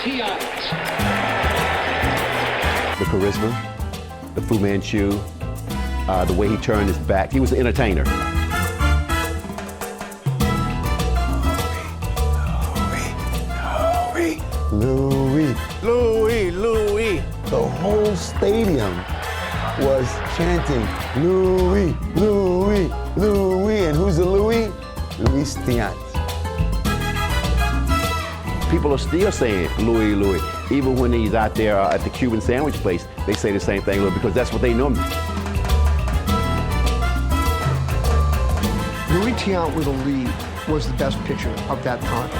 Tiant. The charisma, the Fu Manchu, the way he turned his back. He was an entertainer. Louis. The whole stadium was chanting, Louis. And who's the Louis? Luis Tiant. People are still saying Louis. Even when he's out there at the Cuban sandwich place, they say the same thing, because that's what they know him. Luis Tiant with a lead was the best pitcher of that time.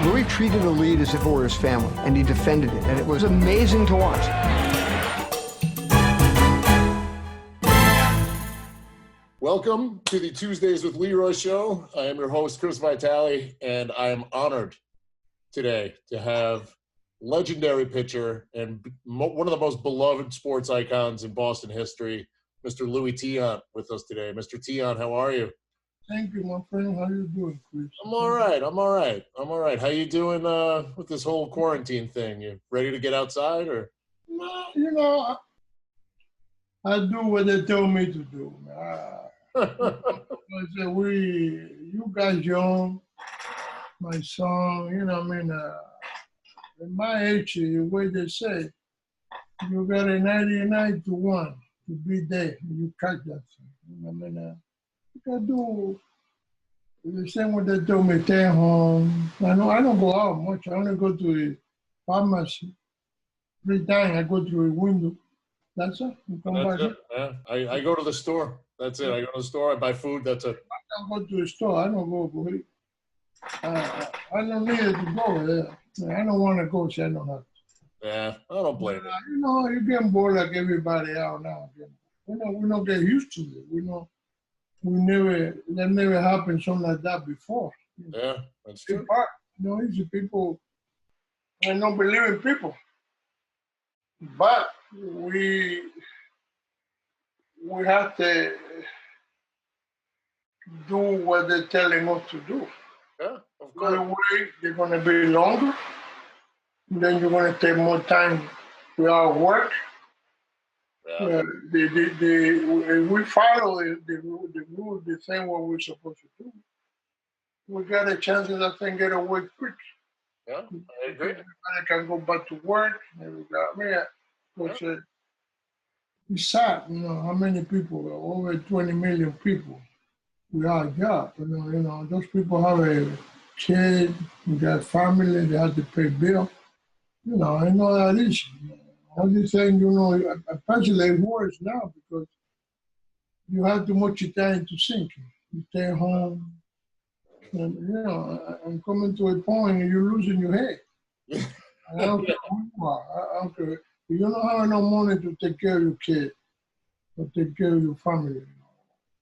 Louis treated a lead as if it were his family, and he defended it, and it was amazing to watch. Welcome to the Tuesdays with Leroy show. I am your host, Chris Vitali, and I am honored today to have legendary pitcher and one of the most beloved sports icons in Boston history, Mr. Luis Tiant, with us today. Mr. Tiant, how are you? Thank you, my friend. How you doing, Chris? I'm all right. How you doing with this whole quarantine thing? You ready to get outside, or? No, I do what they tell me to do. You guys young, my son, at my age, the way they say, you got a 99 to 1 to be there. You catch that thing. I do the same way they told me, stay home. I don't go out much. I only go to the pharmacy. Every time I go to a window. That's it. That's it. Yeah. I go to the store. That's it. I go to the store. I buy food. That's it. I don't go to the store. I don't go. I don't need to go there. I don't want to go, so I don't have to. Yeah, I don't blame you. You get bored like everybody out now. We don't get used to it. That never happened something like that before. Yeah, that's true. Easy people, I don't believe in people. But we have to do what they're telling us to do. Yeah, of course. The way they're going to be longer, then you're going to take more time with our work. Yeah. If we follow the rules, the same what we're supposed to do, we got a chance that I can get away quick. Yeah, I agree. Everybody can go back to work. It's sad, how many people, over 20 million people, without a job. Those people have a kid, they got family, they have to pay bills. I know that is. I'm just saying, especially worse now because you have too much time to think. You stay home, and I'm coming to a point and you're losing your head. I don't care who you are. I don't care. If you don't have enough money to take care of your kid or take care of your family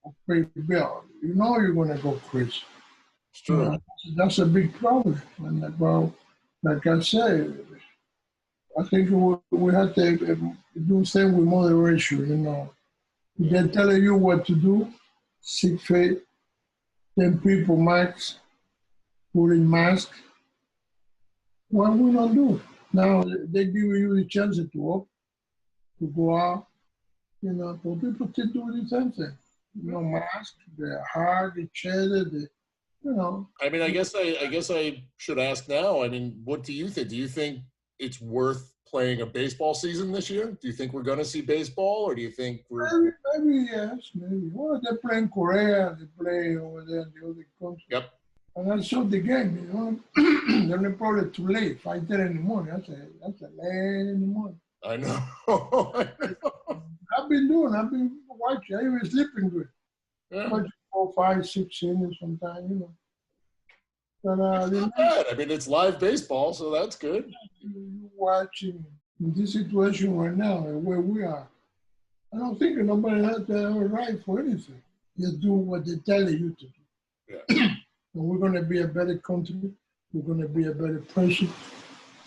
or pay the bill, you're going to go crazy. It's true. That's a big problem. And like I said, I think we have to do the same with moderation, They're telling you what to do, 6 feet, 10 people max, putting mask. What we don't do? Now they give you the chance to walk, to go out, but people still do the same thing. Mask, they hug each other, I guess I should ask now. What do you think? Do you think it's worth playing a baseball season this year? Do you think we're going to see baseball, or do you think we're... Maybe yes, maybe. Well, they play in Korea, they play over there in the other country. Yep. And I saw the game, They're probably too late, 5:30 in the morning. That's a late in the morning. I know. I've been watching. I even sleeping good. Yeah. Watching 4, 5, 6 innings sometimes, But not bad. It's live baseball, so that's good. You're watching in this situation right now, where we are. I don't think nobody has to have a right for anything. You do what they tell you to do. Yeah. And we're going to be a better country. We're going to be a better person.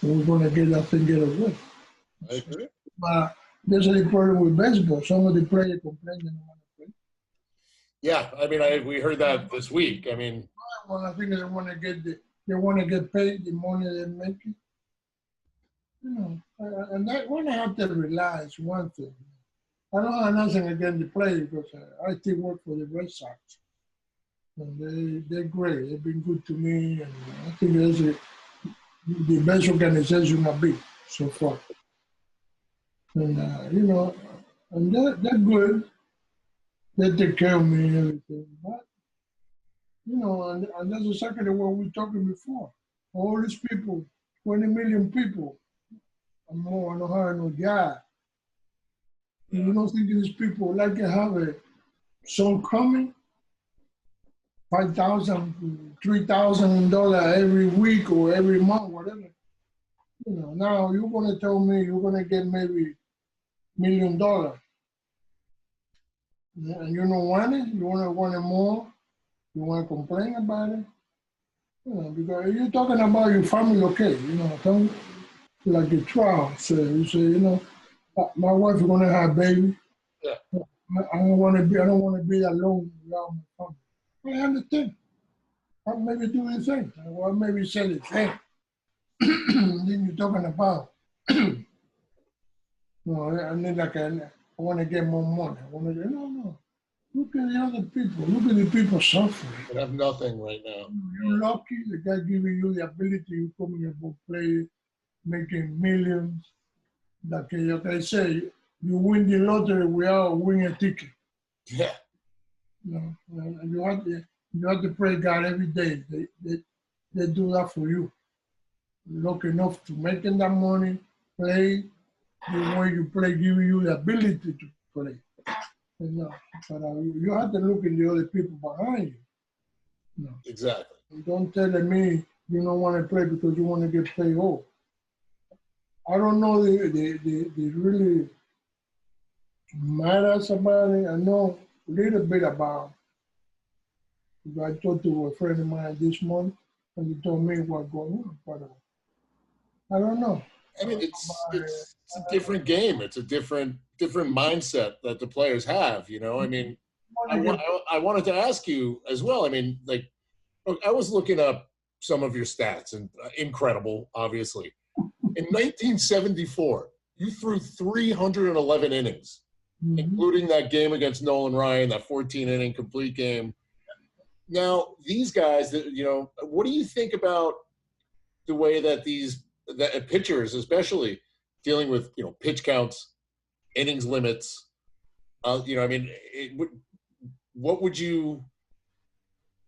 And we're going to get that thing get away. I agree. But there's a problem with baseball. Some of the players complain they don't want to play. Yeah, we heard that this week. Well, I think they want to get paid the money they're making. You know, and that when I have to realize one thing. I don't have nothing against the players because I still work for the Red Sox. And they're great. They've been good to me. And I think that's the best organization I've been so far. And, you know, and they're good. They take care of me and everything. But, you know, and that's exactly what we were talking before. All these people, 20 million people, and more, I don't have no job. Yeah. You don't think these people like to have a song coming? $5,000, $3,000 every week or every month, whatever. You know, now you're gonna tell me you're gonna get maybe $1 million, and you don't want it. You want it more. You want to complain about it. You know, because you're talking about your family, okay? You know, don't like the trial. So you say, you know, my wife is gonna have a baby. Yeah. I don't want to be alone without my family. I understand. I'll maybe do the thing. Or maybe say the thing. Then you're talking about, you know, and then like I want to get more money. I want to, no. Look at the other people. Look at the people suffering. They have nothing right now. You're lucky. The guy giving you the ability to come in and play, making millions. Like I say, you win the lottery without winning a ticket. Yeah. You know, and you have to pray God every day. They do that for you. Lucky enough to making that money, play the way you play, giving you the ability to play. You know, but you have to look at the other people behind you. You know. Exactly. Don't tell me you don't want to play because you want to get paid off. I don't know the really matters about it. I know a little bit about it. I talked to a friend of mine this month, and he told me what's going on. But I don't know. I mean, it's a different game. It's a different mindset that the players have. You know, I mean, I wanted to ask you as well. I mean, like, I was looking up some of your stats, and incredible, obviously. In 1974, you threw 311 innings, including that game against Nolan Ryan, that 14-inning complete game. Now, these guys, you know, what do you think about the way that that pitchers, especially dealing with, you know, pitch counts, innings limits? You know, I mean, what would you?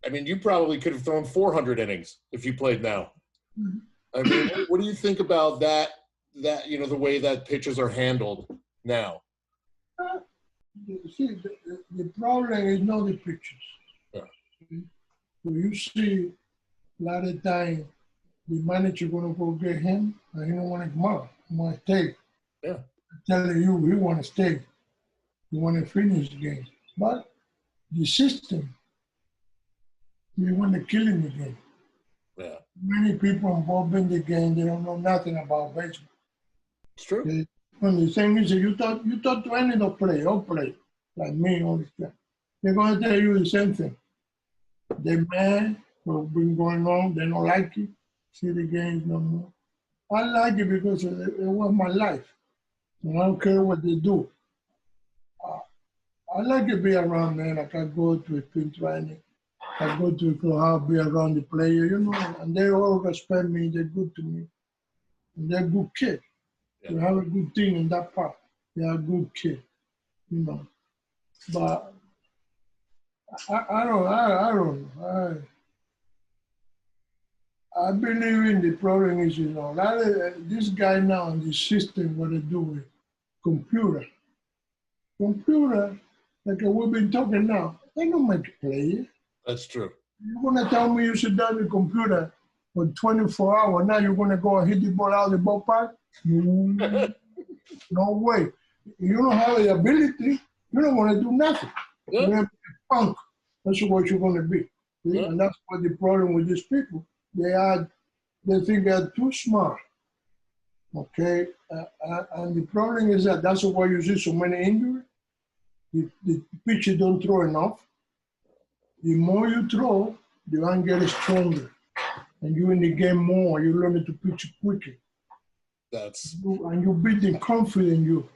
I mean, you probably could have thrown 400 innings if you played now. I mean, what do you think about that? That, you know, the way that pitchers are handled now. See, the problem is not the pitchers. Yeah. So you see, a lot of time, the manager gonna go get him, and he don't want to come out. He want to stay. Yeah. Telling you he want to stay. He want to finish the game. But the system, they want to kill him again. Yeah. Many people involved in the game, they don't know nothing about baseball. It's true. When the thing is, you talk to any of play, like me all this time. They're gonna tell you the same thing. They're mad what's been going on, they don't like it, see the games no more. I like it because it was my life. And I don't care what they do. I like to be around, man. Like I go to a spring training. I go to a club, be around the player, you know, and they all respect me. They're good to me. And they're good kids. Yeah. We have a good team in that part. They are good kids, you know. But I don't know. I believe in the problem is, you know, this guy now in the system, what they do with computer. Computer, like we've been talking now, they don't make a player. That's true. You're going to tell me you sit down the computer for 24 hours. Now you're going to go and hit the ball out of the ballpark? No way. You don't have the ability. You don't want to do nothing. Yeah. You're going to be a punk. That's what you're going to be. Yeah. And that's what the problem with these people. They think they're too smart. Okay? And the problem is that's why you see so many injuries. The pitcher don't throw enough. The more you throw, the arm gets stronger. And you in the game more, you learn to pitch quicker. And you build the confidence in you.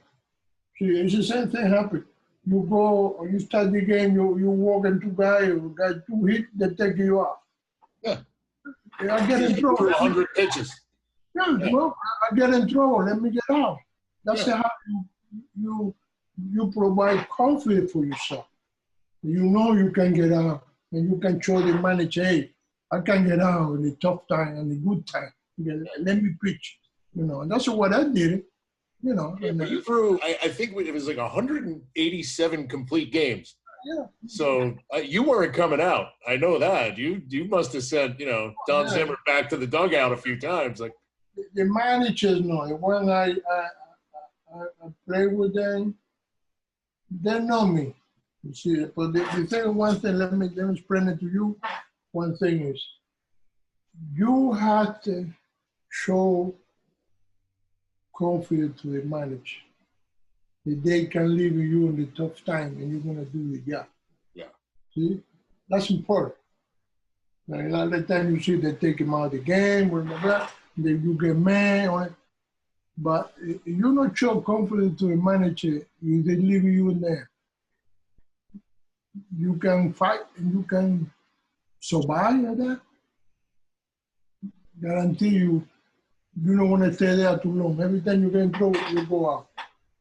See, it's the same thing happen. You go or you start the game, you walk into guy, you got 2 hits, they take you off. Yeah. I get in trouble. 100 pitches. Yeah, well, I get in trouble. Let me get out. That's how you provide confidence for yourself. You know you can get out, and you can show the manager, hey, I can get out in the tough time and the good time. Let me pitch. And that's what I did. Yeah, but you threw, I think it was like 187 complete games. Yeah. So you weren't coming out. I know that. You must have sent, Don Zimmer back to the dugout a few times. Like the managers know. When I play with them, they know me. You see, but the thing, one thing, let me explain it to you. One thing is, you have to show confidence to the manager that they can live with you in the tough time and you're going to do the job. Yeah. See? That's important. Like a lot of the time you see they take him out of the game, blah, blah, blah, then you get mad on it. But if you not show confidence to a manager, they leave you in there. You can fight and you can survive like that. Guarantee you don't want to stay there too long. Every time you get in trouble, you go out.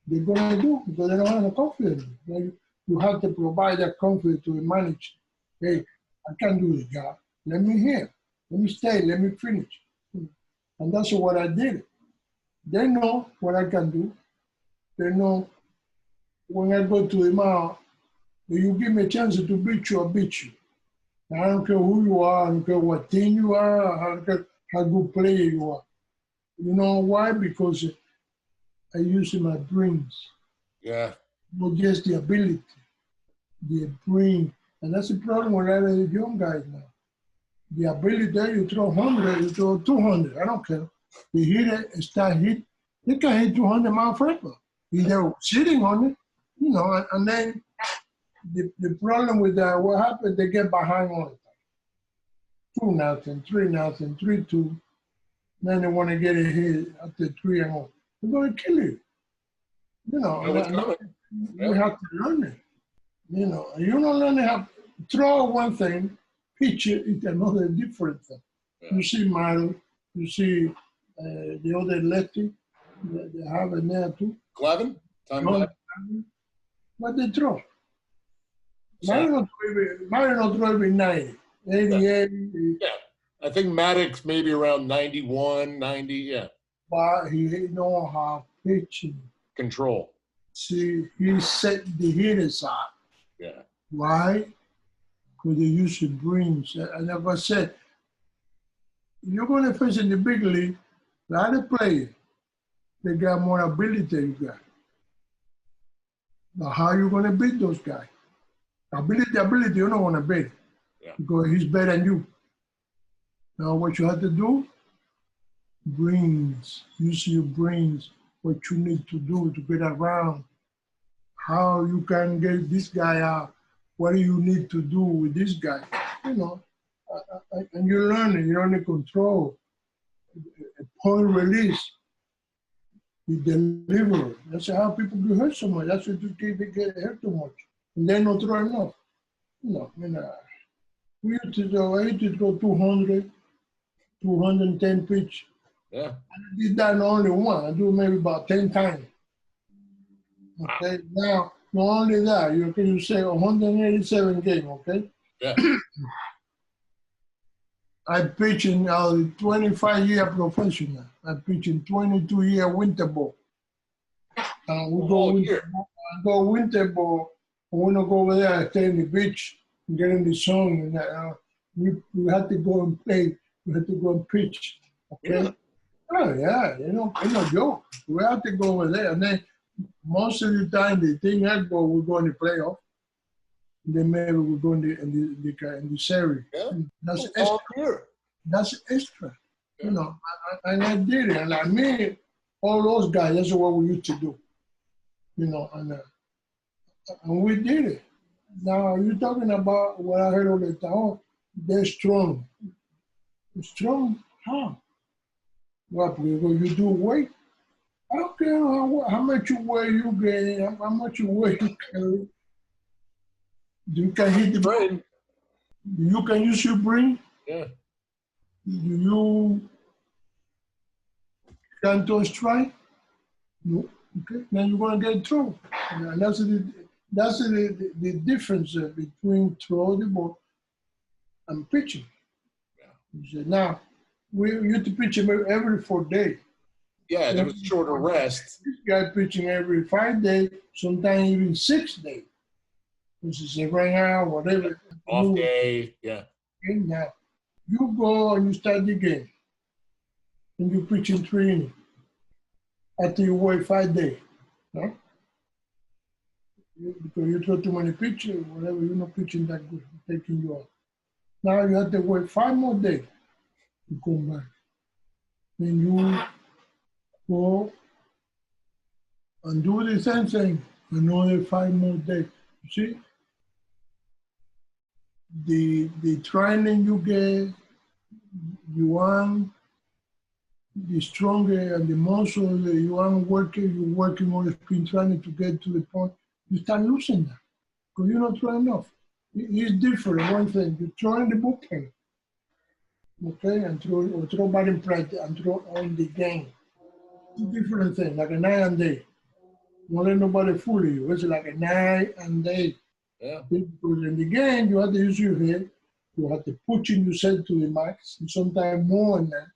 They're going to do because they don't have the confidence. You have to provide that confidence to the manager. Hey, I can do the job. Let me hear. Let me stay. Let me finish. And that's what I did. They know what I can do. They know when I go to the mouth, if you give me a chance to beat you, I'll beat you. I don't care who you are. I don't care what team you are. I don't care how good player you are. You know why? Because I use my brains. Yeah. Not just the ability, the brain. And that's the problem with a lot of young guys now. The ability that you throw 100, you throw 200. I don't care. The hitter start hit. They can hit 200 miles forever. They're sitting on it, and then the problem with that, what happens, they get behind all the time. 2-0, 3-0, 3-2. Then they want to get a hit after 3-0. They're going to kill you. We have to learn it. You don't learn how to throw one thing, pitch it, it's another different thing. Yeah. You see Mario, you see the other lefty, they have it there too. Glavin? But they throw. Mario not throw every 90, 88. Yeah. I think Maddox maybe around 91, 90, yeah. But he know how pitching. Control. See, he set the hitters up. Yeah. Why? Because they use the brains. And like I said, you're going to face in the big league, a lot of players, they got more ability than you got. Now, how are you going to beat those guys? Ability, you don't want to beat. Yeah. Because he's better than you. Now, what you have to do, brains, use your brains, what you need to do to get around, how you can get this guy out, what do you need to do with this guy, and you learn it, you learn to control, a point release, you deliver. That's how people get hurt so much. That's why they get hurt too much. And they're not throwing enough. I used to throw 200, 210 pitch. Yeah. I did that only one. I do maybe about 10 times. Okay. Now, not only that, you say 187 games, okay? Yeah. I pitch in 25-year professional. I pitch in 22-year winter ball. We go winter ball. I want to go over there and stay in the beach and get in the sun. And we had to go and play. We had to go and pitch. Okay. Yeah. Oh yeah, it's no joke. We have to go over there, and then most of the time the thing I go, we go in the playoff. Then maybe we go in the series. Yeah. That's extra. That's extra. Yeah. And I did it, and I mean, all those guys. That's what we used to do. And we did it. Now you're talking about what I heard all the time. They're strong. Strong? How? What, because you do weight? I don't care how much you weigh, you gain, how much you weigh, you carry. You can hit the ball. Brain. You can use your brain. Yeah. You can't throw a strike. No. Okay. Then you're gonna get thrown. And that's the difference between throwing the ball and pitching. You say, now we used to pitch him every 4 days. Yeah, there was shorter rest. This guy pitching every 5 days, sometimes even 6 days. This is a right now, whatever. Off day, yeah. And now you go and you start the game, and you pitch in 3 innings. After you wait 5 days, no? Because you throw too many pitches, whatever, you're not pitching that good, taking you out. Now you have to wait 5 more days to come back. Then you go and do the same thing another 5 more days. You see? The training you get, you want the stronger and the muscle that you want working, you're working on the spin training to get to the point, you start losing that because you're not throwing enough. It's different. One thing, you're throwing the bullpen, okay, and throw batting practice and throw on the game. It's a different thing, like a night and day. Don't let nobody fool you. It's like a night and day. Yeah. Because in the game, you have to use your head. You have to push yourself to the max, and sometimes more than that.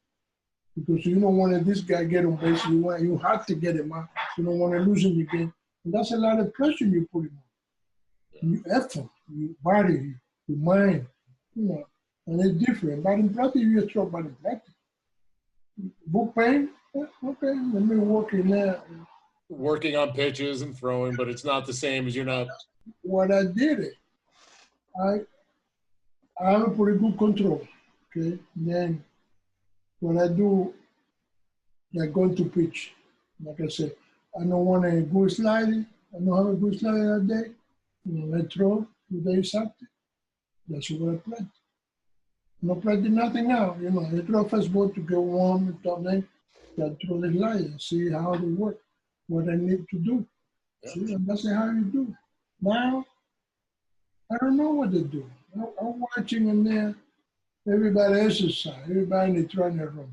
Because you don't want this guy get on base. You have to get him out. You don't want to lose in the game. And that's a lot of pressure you put him on. Your effort, your body, your mind, you know. And it's different. Batting practice, you just throw batting practice. Bullpen, okay, let me work in there. Working on pitches and throwing, but it's not the same as you're not. What I did, I have a pretty good control, okay? Then what I do, like going to pitch, like I said, I don't want a good sliding. I don't have a good slider that day. You know, I throw 2 days after. That's what I play. I'm not playing nothing now. You know, I throw first ball to get warm and then I throw the slider, see how they work, what I need to do. Yeah. See, and that's how you do. Now, I don't know what to do. I'm watching in there, everybody exercise, everybody in the training room.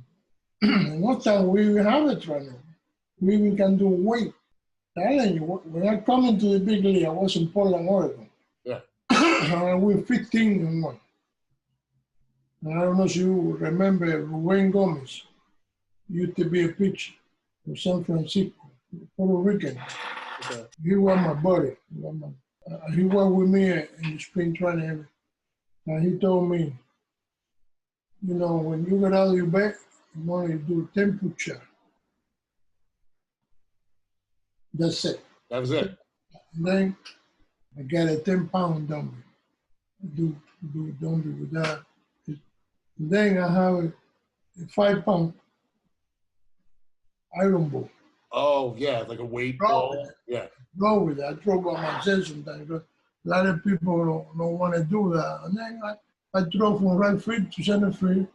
And one time we even have a training room. We even can do weight. Telling you, when I come into the big league, I was in Portland, Oregon. Yeah. We're 15-1. And I don't know if you remember Ruben Gomez. Used to be a pitcher for San Francisco, Puerto Rican. Okay. He was my buddy. He worked with me in the spring training. And he told me, you know, when you get out of your bed, you want to do 10 push-ups. That's it. That was it. And then I got a 10-pound dumbbell. Do dumbbell with that. And then I have a 5-pound iron ball. Oh, yeah, like a weight ball. Yeah. Go with that. I throw by myself sometimes. A lot of people don't want to do that. And then I throw from right field to center field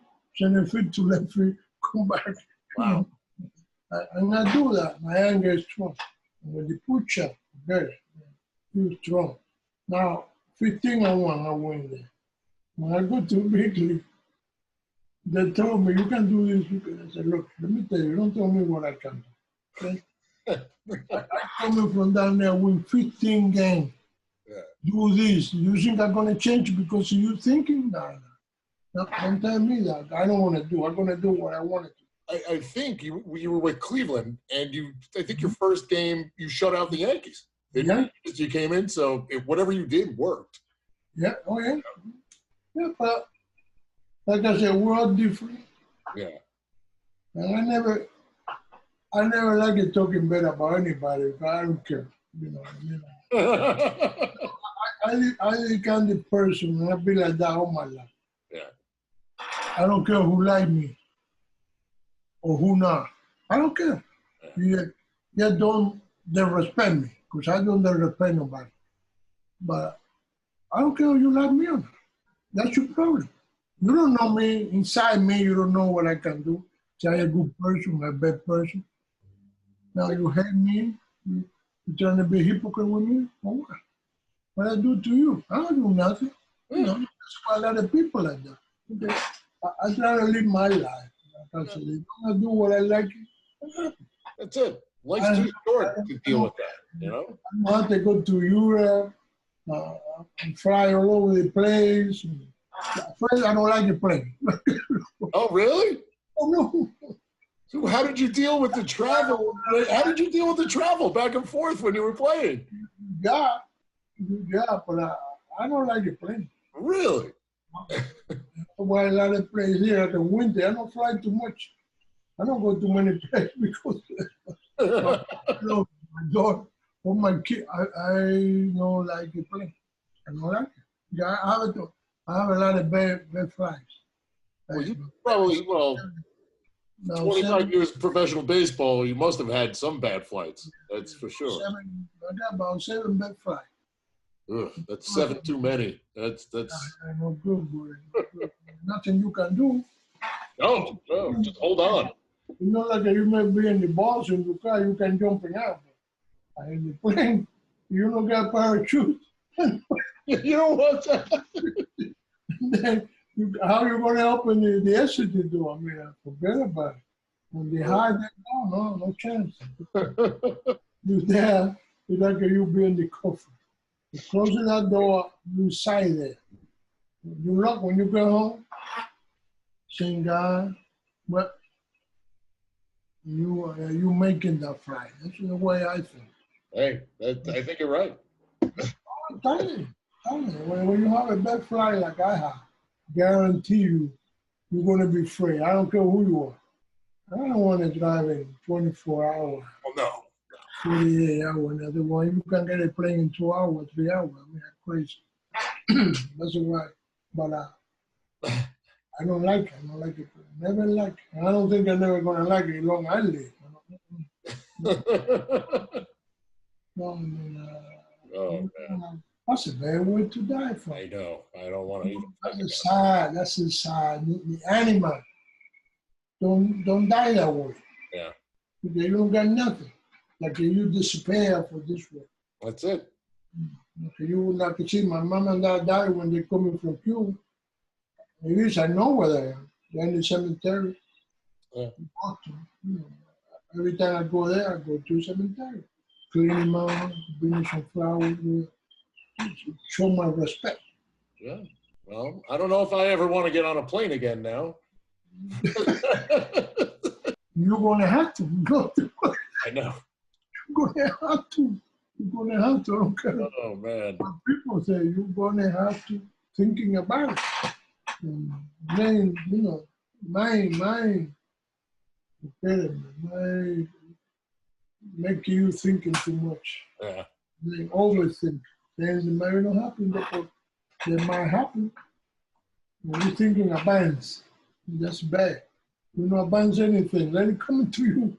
to left field, come back. Wow. And I do that. My anger is strong. And with the push-up, very strong. Now, 15-1, I win there. When I go to big league, they told me, you can do this. You can. I said, look, let me tell you, don't tell me what I can do. Okay? I coming from down there, win 15 games. Yeah. Do this. You think I'm going to change because you thinking that? No, don't tell me that. I don't want to do. I'm going to do what I want to do. I think you were with Cleveland, and I think your first game, you shut out the Yankees. Yeah. You came in, so whatever you did worked. Yeah, oh yeah. Yeah, but like I said, we're all different. Yeah. And I never like it talking bad about anybody, but I don't care. You know. I the kind of person, and I've been like that all my life. Yeah. I don't care who like me or who not. I don't care. Yeah, they respect me, because I don't respect nobody. But I don't care if you like me or not. That's your problem. You don't know me. Inside me, you don't know what I can do. Say I'm a good person, a bad person. Now you hate me? You trying to be a hypocrite with me? Or what? What I do to you? I don't do nothing. You know, that's why a lot of people like that. Okay. I try to live my life. Like I said, if I do what I like, That's it. Life's too short to deal with that, you know? I don't have to go to Europe and fly all over the place. First, I don't like the plane. Oh, really? Oh, no. So how did you deal with the travel? How did you deal with the travel back and forth when you were playing? Yeah, but I don't like the plane. Really? Why a lot of places here in the winter, I don't fly too much. I don't go to many places because my daughter or my kid, I don't like the plane. I don't like it. Yeah, I have a lot of bad flights. Well, you probably, Now, 25 years of professional baseball, you must have had some bad flights. That's for sure. I got about 7 bad flights. Ugh, that's 7 too many. That's. I know good, boy. Nothing you can do. No, just hold on. You know, like you may be in the bus in the car, you can jump out. But in the plane, you don't got parachute. You know what? Then how you going to open the exit door? I mean, forget about it. When they hide that door, no chance. You there, it's like you be in the coffin. You closing that door, you side there. You lock when you go home, saying, God, but you making that flight. That's the way I think. Hey, I think you're right. I'm telling you. When you have a bad flight like I have, guarantee you're going to be free. I don't care who you are. I don't want to drive in 24 hours. Oh, no. 48 hours. Another one, you can get a plane in 2 hours, 3 hours. I mean, that's crazy. That's why. But I don't like it. I don't like it. Never like it. I don't think I'm never going to like it as long as I live. No, I mean, Oh, man. that's a bad way to die for. I know. I don't want to even. That's sad. That's sad. The animal don't die that way. Yeah. They don't got nothing. Like you despair for this way. That's it. Okay, you would like to see my mom and dad died when they coming from Cuba. At least I know where they are. They're in the cemetery. Yeah. Every time I go there, I go to the cemetery. Clean them out, bring some flowers, show my respect. Yeah. Well, I don't know if I ever want to get on a plane again now. You're going to have to go. I know. You're going to have to. You're going to have to. I don't care. Oh, man. What people say, you're going to have to thinking about it. And then, mind, make you thinking too much. Yeah. They overthink. Things that might not happen, but they might happen. When you're thinking advance, that's bad. You don't advance anything. Let it come to you.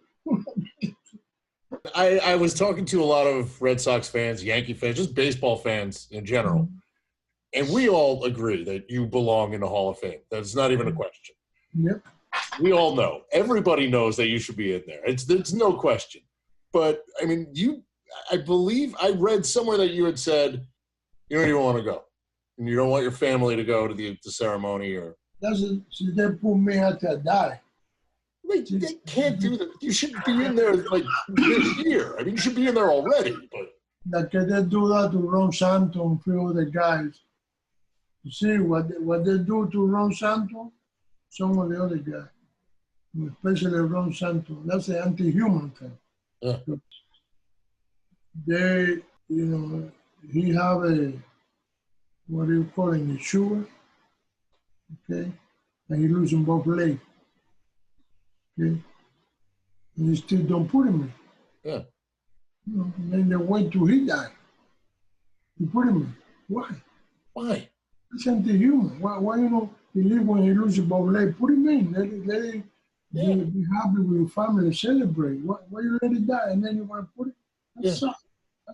I was talking to a lot of Red Sox fans, Yankee fans, just baseball fans in general. And we all agree that you belong in the Hall of Fame. That's not even a question. Yep. We all know. Everybody knows that you should be in there. It's no question. But, I mean, I believe I read somewhere that you had said you don't even want to go. And you don't want your family to go to the ceremony or... They put me out to die. They can't do that. You should be in there like this year. I mean, you should be in there already. But Like they do that to Ron Santo and a few of the guys. You see what they do to Ron Santo? Some of the other guys, especially Ron Santo. That's the anti-human thing. Yeah. They, he have a, what do you call it, a sugar, okay? And he losing both legs, okay? And you still don't put him in. yeah. And then they wait till he die. You put him in. Why? Why? It's anti-human. Why he live when he loses both legs? Put him in. Let it be happy with your family, celebrate. Why you let it die and then you want to put it? That's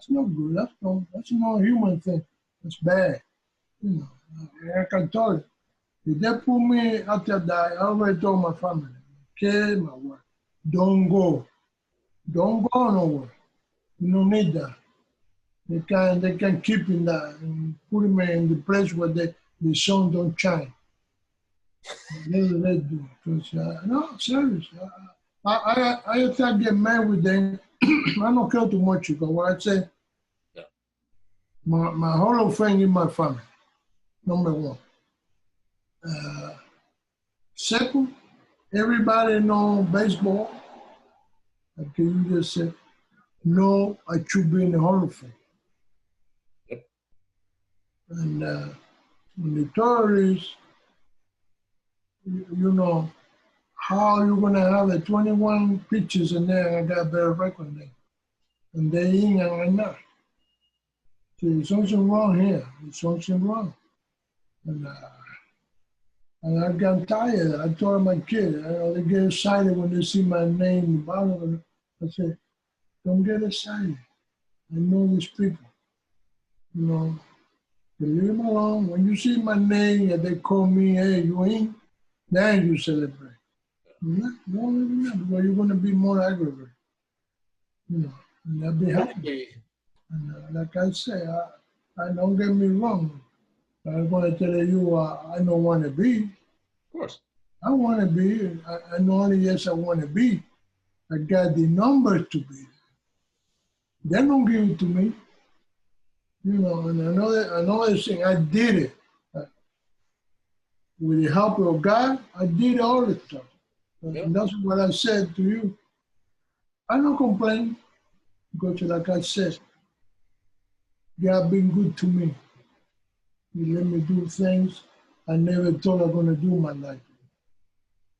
not good. That's not a human thing. That's bad. I can tell you. If they put me after I die, I already told my family, okay, my wife, don't go. Don't go nowhere. You don't need that. They can keep in that and put him in the place where the sun don't shine. They do. Because, no, serious. I can't get mad with them. I don't care too much because what I say, Yeah. my Hall of Fame is my family, number one. Second, everybody know baseball. Like you just said, no, I should be in the Hall of Fame. Yep. And the third is, you know, how you gonna have a 21 pitches in there and I got a better record than them. And they ain't and I'm not. So there's something wrong here. There's something wrong. And I got tired. I told my kid, they get excited when they see my name in the bottom. I said, don't get excited. I know these people. You know, you leave them alone. When you see my name and they call me, hey, you in? Then you celebrate. No, because you're going to be more aggravated. You know, and I'll be happy. And like I say, I don't get me wrong. I'm going to tell you, I don't want to be. Of course. I want to be. I know only yes, I want to be. I got the numbers to be. They don't give it to me. You know, and another thing, I did it. With the help of God, I did all the stuff. Yeah. And that's what I said to you. I don't complain because, like I said, God been good to me. He let me do things I never thought I was going to do in my life.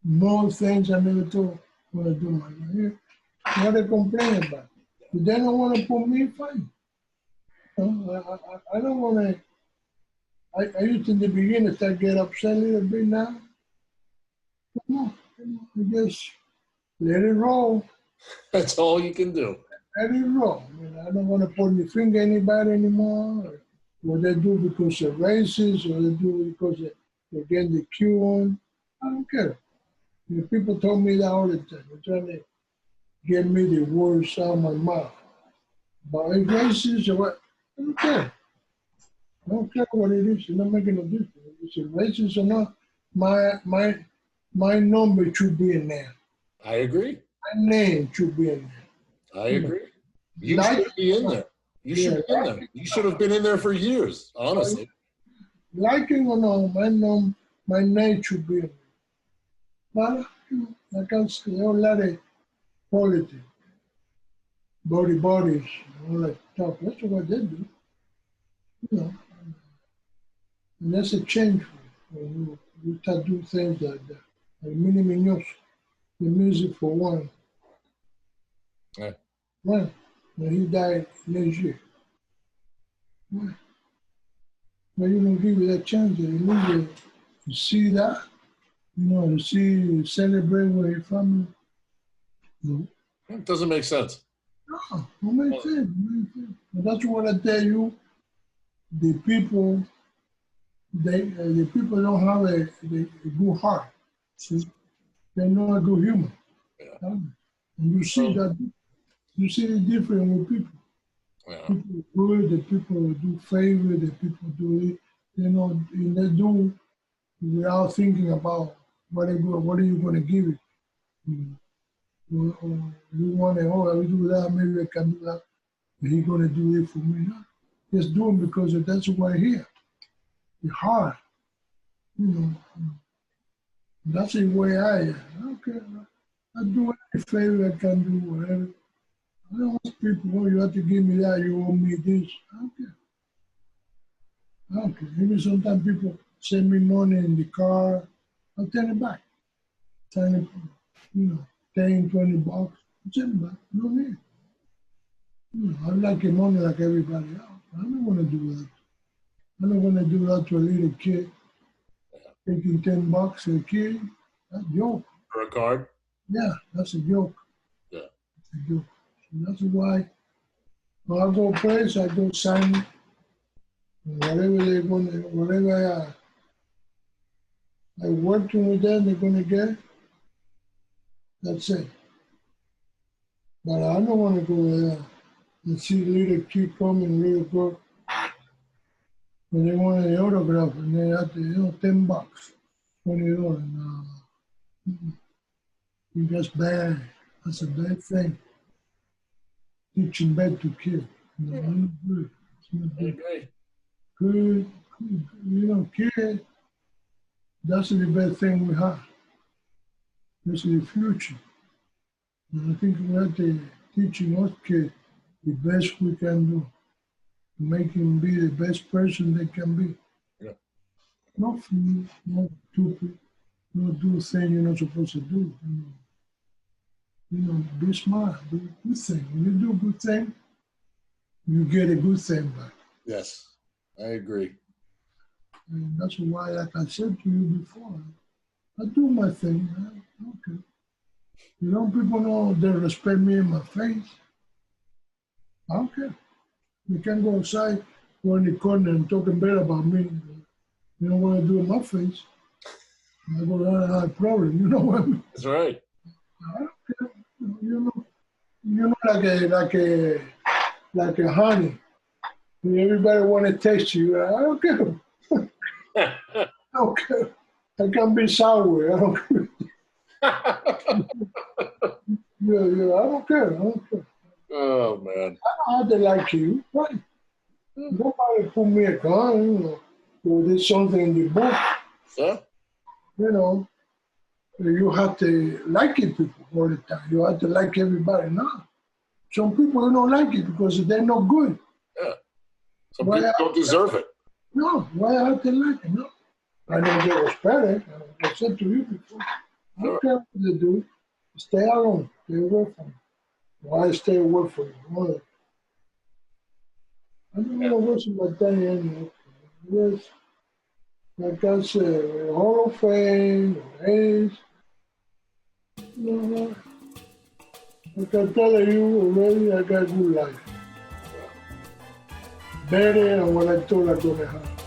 More things I never thought I was going to do in my life. What they complain about? If they don't want to put me, fine. You know, I don't want to. I used to in the beginning to get upset a little bit now. Come on, I just let it roll. That's all you can do. Let it roll. I don't want to point the finger at anybody anymore. Or what they do because they're racist, or they do because they're getting the Q on. I don't care. People told me that all the time. They're trying to get me the words out of my mouth. But if racist or what, I don't care. I don't care what it is. It's not making a difference. If it's racist or not, my number should be in there. I agree. My name should be in there. I agree. You should be in there. You should be in there. You should have been in there for years, honestly. Liking or not, my name should be in there. But, like I said, there are a lot of politics, bodies, all that stuff. That's what they do. You know, and that's a change when you start doing things like that. Like Mini Minos, the music for one. Yeah. Why? When he died next year. Why? Well, you don't give you that chance to see that, to see, celebrate with your family. No. It doesn't make sense. No, don't make sense. But that's what I tell you. The people, the people don't have a good heart. See? They're not a good human. Yeah. And you see that. You see the difference with people. Yeah. People good, the people do favor, the people do it. And they do without thinking about what are you going to give it. You want to, I do that, maybe I can do that. He's going to do it for me. No. Just do it because that's why here. It's hard. That's the way I am. Okay, I do any favor I can do, whatever. I don't want people, you have to give me that, you owe me this. I don't care. Maybe sometimes people send me money in the car, I'll turn it back. Turn it, 10, 20 bucks, I'll turn it back. No need. I like your money like everybody else. I don't want to do that. I don't want to do that to a little kid. Taking 10 bucks a kid, that's a joke. For a card? Yeah, that's a joke. Yeah. That's a joke. And that's why when I go place, I go sign it. Whatever I'm working with them, they're going to get, that's it. But I don't want to go there and see little kid coming, little girl. And they want the autograph, and they have to, $10, $20. That's bad. That's a bad thing. Teaching bad to kids. It's not good. It's not good. Good, kid, that's the best thing we have. This is the future. And I think we have to teaching us kids the best we can do. Make them be the best person they can be. Yeah. Not fool, not stupid, not do things you're not supposed to do. Be smart, do a good thing. When you do a good thing, you get a good thing back. Yes, I agree. And that's why, like I said to you before, I do my thing, man. Okay. People know they respect me in my face. I don't care. You can go outside, go in the corner and talking bad about me. You know what I do in my face? I go down and have a problem. You know what I mean? That's right. I don't care. Like a honey. Everybody want to taste you. I don't care. I don't care. I can be sour. I don't care. Yeah, I don't care. Oh, man. I don't have to like you. Right? Nobody put me a gun, or there's something in the book. Yeah. You have to like it people all the time. You have to like everybody. No. Some people you don't like it because they're not good. Yeah. Some people don't deserve it. No, why I have to like it? No. I know they respect it. I said to you before. I don't care what they do. Stay alone. Stay away from me. Why stay away from you? I don't know what's my time anymore. Yes. Like I said, Hall of Fame, A's. I can tell you already, I got a good life. Better than what I thought I was going to have.